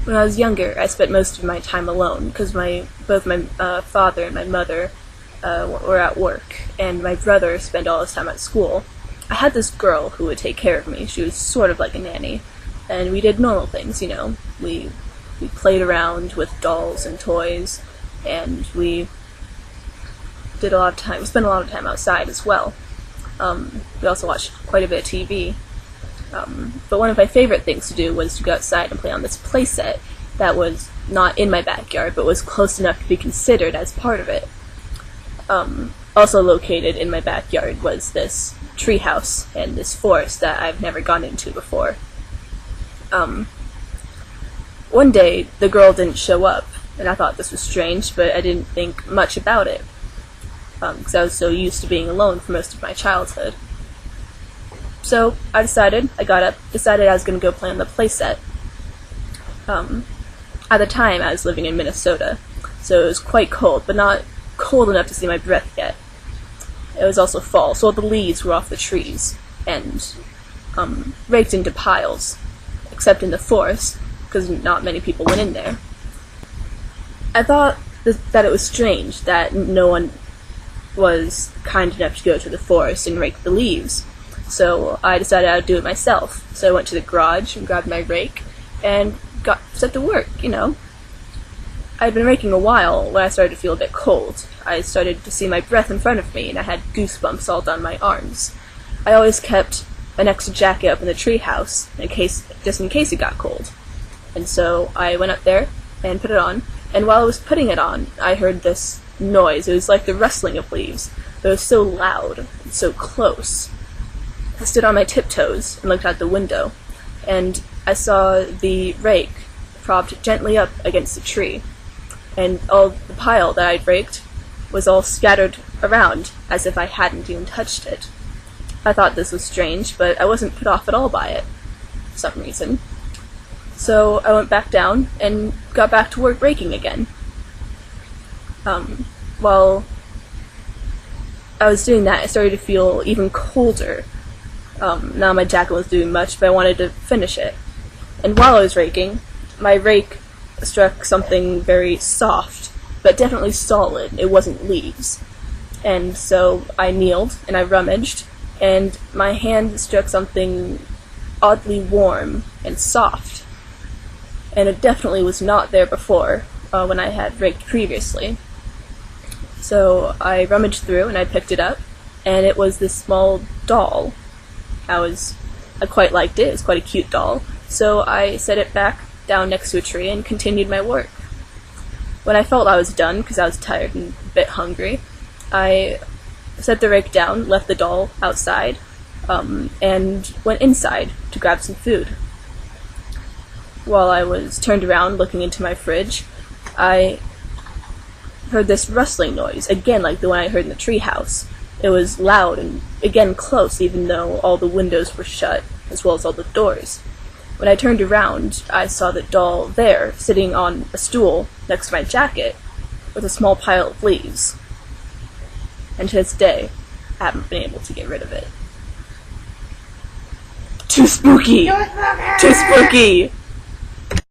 When I was younger, I spent most of my time alone because both my father and my mother were at work, and my brother spent all his time at school. I had this girl who would take care of me. She was sort of like a nanny, and we did normal things, you know. We played around with dolls and toys, and we spent a lot of time outside as well. We also watched quite a bit of TV. But one of my favorite things to do was to go outside and play on this playset that was not in my backyard, but was close enough to be considered as part of it. Also located in my backyard was this treehouse and this forest that I've never gone into before. One day, the girl didn't show up, and I thought this was strange, but I didn't think much about it, because I was so used to being alone for most of my childhood. So I got up, decided I was going to go play on the playset. At the time, I was living in Minnesota, so it was quite cold, but not cold enough to see my breath yet. It was also fall, so all the leaves were off the trees, and raked into piles, except in the forest, because not many people went in there. I thought that it was strange that no one was kind enough to go to the forest and rake the leaves. So I decided I would do it myself. So I went to the garage and grabbed my rake and got set to work, you know. I had been raking a while when I started to feel a bit cold. I started to see my breath in front of me, and I had goosebumps all down my arms. I always kept an extra jacket up in the treehouse, just in case it got cold. And so I went up there and put it on, and while I was putting it on, I heard this noise. It was like the rustling of leaves, but it was so loud and so close. I stood on my tiptoes and looked out the window, and I saw the rake propped gently up against the tree, and all the pile that I'd raked was all scattered around as if I hadn't even touched it. I thought this was strange, but I wasn't put off at all by it, for some reason. So I went back down and got back to work raking again. While I was doing that, I started to feel even colder. Now my jacket wasn't doing much, but I wanted to finish it. And while I was raking, my rake struck something very soft, but definitely solid. It wasn't leaves. And so I kneeled, and I rummaged, and my hand struck something oddly warm and soft. And it definitely was not there before, when I had raked previously. So I rummaged through, and I picked it up, and it was this small doll. I quite liked it. It was quite a cute doll. So I set it back down next to a tree and continued my work. When I felt I was done, because I was tired and a bit hungry, I set the rake down, left the doll outside, and went inside to grab some food. While I was turned around looking into my fridge, I heard this rustling noise, again like the one I heard in the treehouse. It was loud and, again, close, even though all the windows were shut, as well as all the doors. When I turned around, I saw the doll there, sitting on a stool next to my jacket, with a small pile of leaves. And to this day, I haven't been able to get rid of it. Too spooky! Too spooky!